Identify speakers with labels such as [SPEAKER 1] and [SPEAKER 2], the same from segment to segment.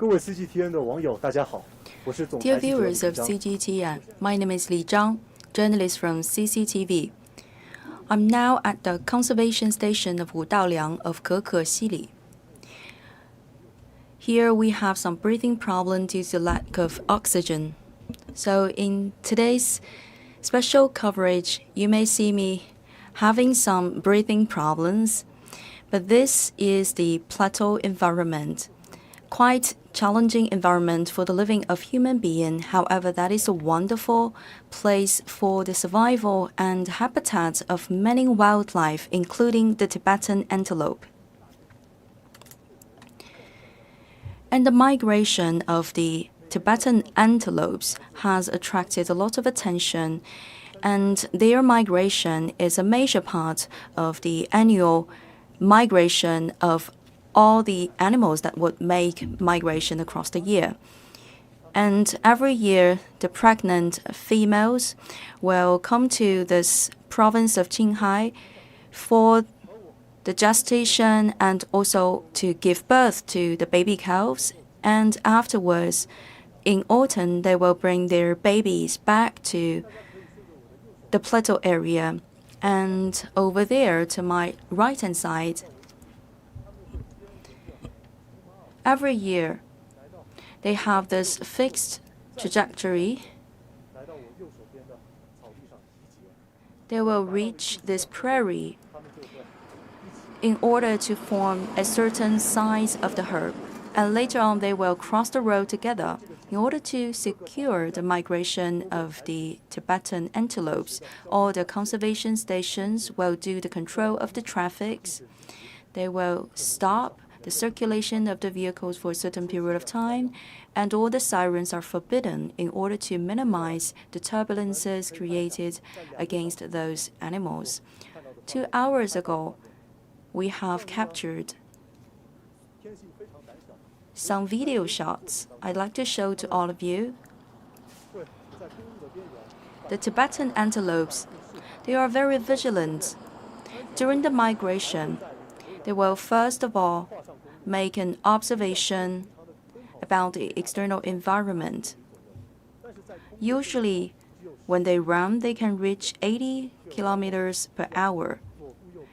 [SPEAKER 1] 各位 CGTN 的网友，大家好，我是总
[SPEAKER 2] Dear
[SPEAKER 1] 台记者李
[SPEAKER 2] viewers of
[SPEAKER 1] 章。
[SPEAKER 2] CGTN, my name is Li Zhang, journalist from CCTV. I'm now at the conservation station of Wudaoliang of Kekexiili. Here we have some breathing problem due to lack of oxygen. So in today's special coverage, you may see me having some breathing problems, but this is the plateau environment. Quite challenging environment for the living of human being. However, that is a wonderful place for the survival and habitat of many wildlife, including the Tibetan antelope. And the migration of the Tibetan antelopes has attracted a lot of attention, and their migration is a major part of the annual migration of all the animals that would make migration across the year. And every year, the pregnant females will come to this province of Qinghai for the gestation and also to give birth to the baby calves. And afterwards, in autumn, they will bring their babies back to the plateau area. And over there, to my right-hand side, every year, they have this fixed trajectory. They will reach this prairie in order to form a certain size of the herd, and later on they will cross the road together. In order to secure the migration of the Tibetan antelopes, all the conservation stations will do the control of the traffic. They will stop the circulation of the vehicles for a certain period of time, and all the sirens are forbidden in order to minimize the turbulences created against those animals. 2 hours ago, we have captured some video shots I'd like to show to all of you. The Tibetan antelopes, they are very vigilant. During the migration, they will first of all make an observation about the external environment. Usually, when they run, they can reach 80 kilometers per hour.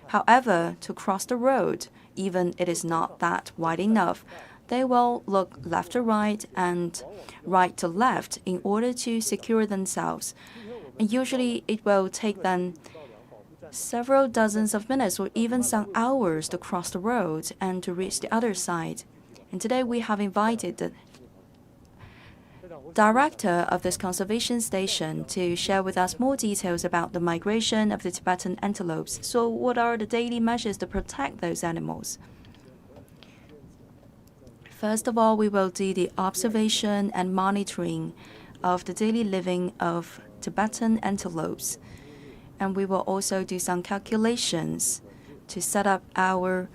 [SPEAKER 2] However, to cross the road, even it is not that wide enough, they will look left to right and right to left in order to secure themselves. And usually, it will take them several dozens of minutes or even some hours to cross the road and to reach the other side. And today we have invited the director of this conservation station to share with us more details about the migration of the Tibetan antelopes. So what are the daily measures to protect those animals? First of all, we will do the observation and monitoring of the daily living of Tibetan antelopes. And we will also do some calculations to set up our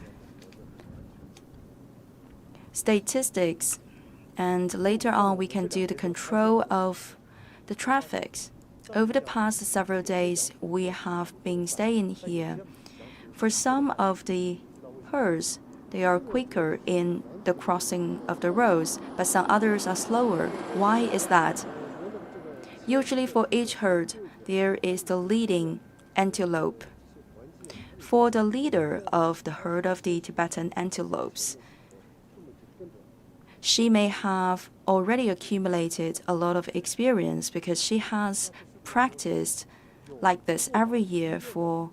[SPEAKER 2] statistics. And later on, we can do the control of the traffic. Over the past several days, we have been staying here. For some of the herds, they are quicker in the crossing of the roads, but some others are slower. Why is that? Usually for each herd, there is the leading antelope. For the leader of the herd of the Tibetan antelopes, she may have already accumulated a lot of experience because she has practiced like this every year for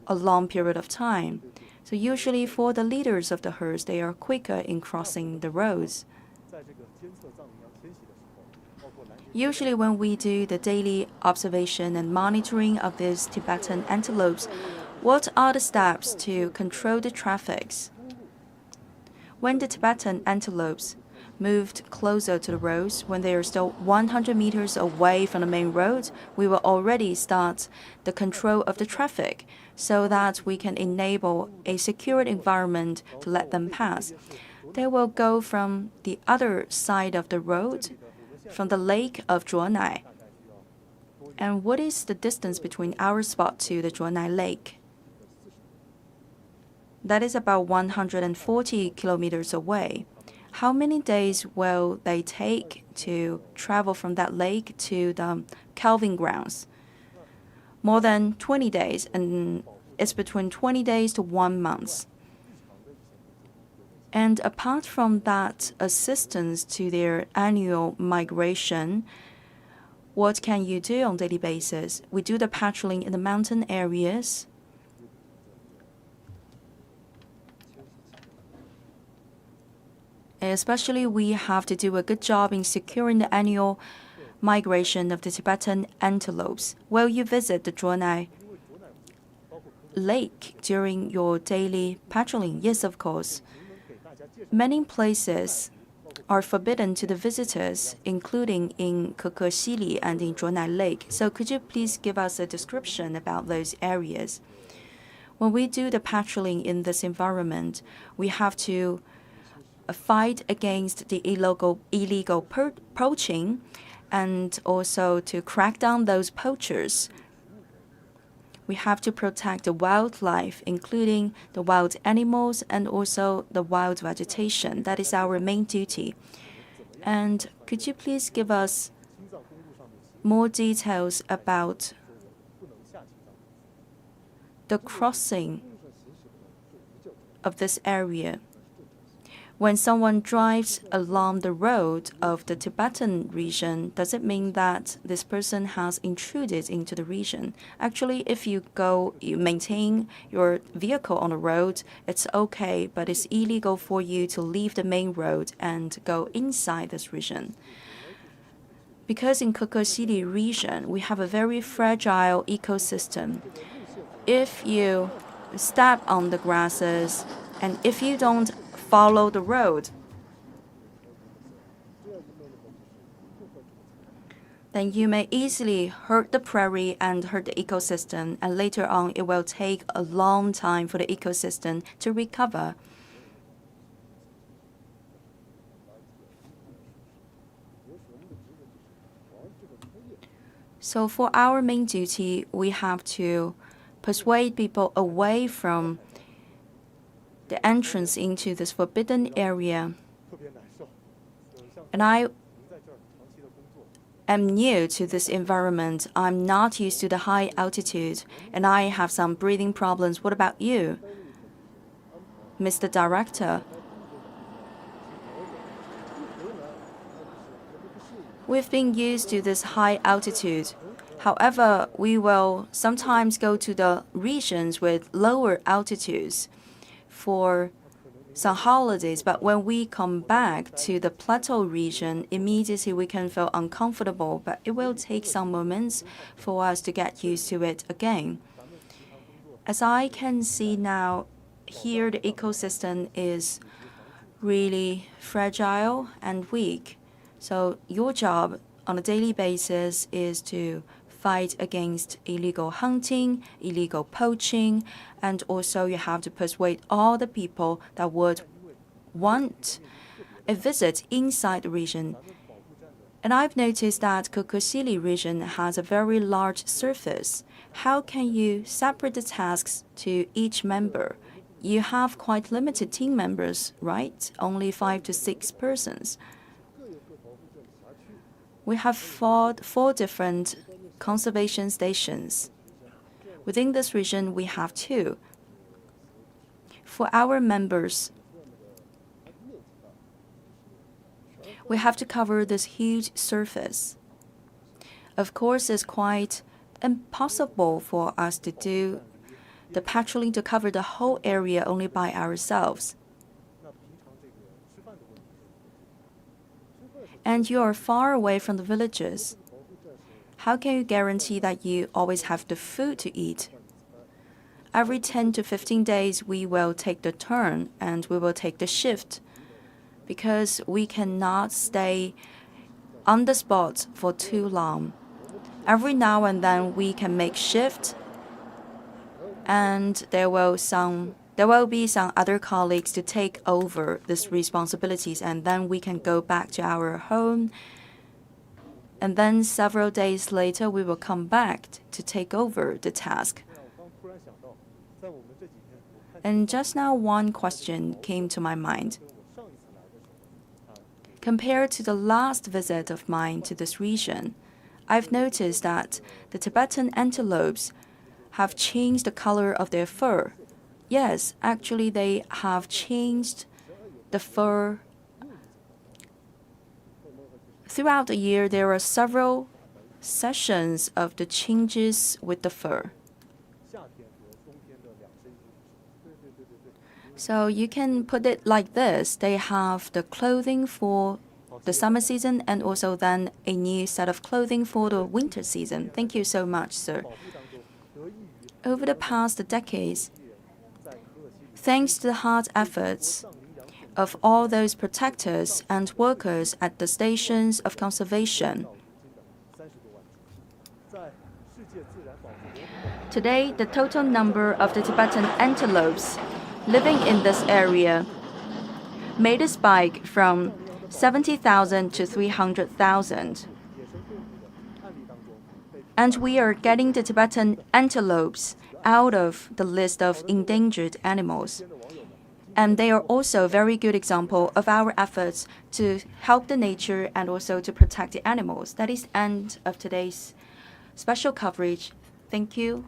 [SPEAKER 2] a long period of time. So usually for the leaders of the herds, they are quicker in crossing the roads. Usually when we do the daily observation and monitoring of these Tibetan antelopes, what are the steps to control the traffic? When the Tibetan antelopes moved closer to the roads, when they are still 100 meters away from the main road, we will already start the control of the traffic so that we can enable a secured environment to let them pass. They will go from the other side of the road, from the lake of Zhuonai. And what is the distance between our spot to the Zhuonai lake? That is about 140 kilometers away. how many days will they take to travel from that lake to the calving grounds? More than 20 days, and it's between 20 days to 1 month. And apart from that assistance to their annual migration, what can you do on a daily basis? We do the patrolling in the mountain areas. Especially, we have to do a good job in securing the annual migration of the Tibetan antelopes. Will you visit the Zhuonai Lake during your daily patrolling? Yes, of course. Many places are forbidden to the visitors, including in Kekesili and in Zhuonai Lake. So could you please give us a description about those areas? When we do the patrolling in this environment, we have to fight against the illegal poaching and also to crack down those poachers. We have to protect the wildlife, including the wild animals and also the wild vegetation. That is our main duty. And could you please give us more details about the crossing of this area? When someone drives along the road of the Tibetan region, does it mean that this person has intruded into the region? Actually, if you maintain your vehicle on the road, it's okay, but it's illegal for you to leave the main road and go inside this region. Because in Kekesili region, we have a very fragile ecosystem. If you step on the grasses and if you don't follow the road, then you may easily hurt the prairie and hurt the ecosystem, and later on it will take a long time for the ecosystem to recover. So for our main duty, we have to persuade people away from the entrance into this forbidden area. And I am new to this environment. I'm not used to the high altitude, and I have some breathing problems. What about you, Mr. Director? We've been used to this high altitude. However, we will sometimes go to the regions with lower altitudes for some holidays, but when we come back to the plateau region, immediately we can feel uncomfortable, but it will take some moments for us to get used to it again. As I can see now, here the ecosystem is really fragile and weak. So your job on a daily basis is to fight against illegal hunting, illegal poaching, and also you have to persuade all the people that would want a visit inside the region. And I've noticed that Kekesili region has a very large surface. How can you separate the tasks to each member? You have quite limited team members, right? Only 5 to 6 persons. We have four different conservation stations. Within this region, we have 2. For our members, we have to cover this huge surface. Of course, it's quite impossible for us to do the patrolling to cover the whole area only by ourselves. And you are far away from the villages. How can you guarantee that you always have the food to eat? Every 10 to 15 days, we will take the turn and we will take the shift because we cannot stay on the spot for too long. Every now and then, we can make shift, and there will be some other colleagues to take over these responsibilities, and then we can go back to our home. And then several days later, we will come back to take over the task. And just now, one question came to my mind. Compared to the last visit of mine to this region, I've noticed that the Tibetan antelopes have changed the color of their fur. Yes, actually, they have changed the fur. Throughout the year, there are several sessions of the changes with the fur. So you can put it like this. They have the clothing for the summer season and also then a new set of clothing for the winter season. Thank you so much, sir. Over the past decades, thanks to the hard efforts of all those protectors and workers at the stations of conservation, today the total number of the Tibetan antelopes living in this area made a spike from 70,000 to 300,000. And we are getting the Tibetan antelopes out of the list of endangered animals. And they are also a very good example of our efforts to help the nature and also to protect the animals. That is the end of today's special coverage. Thank you.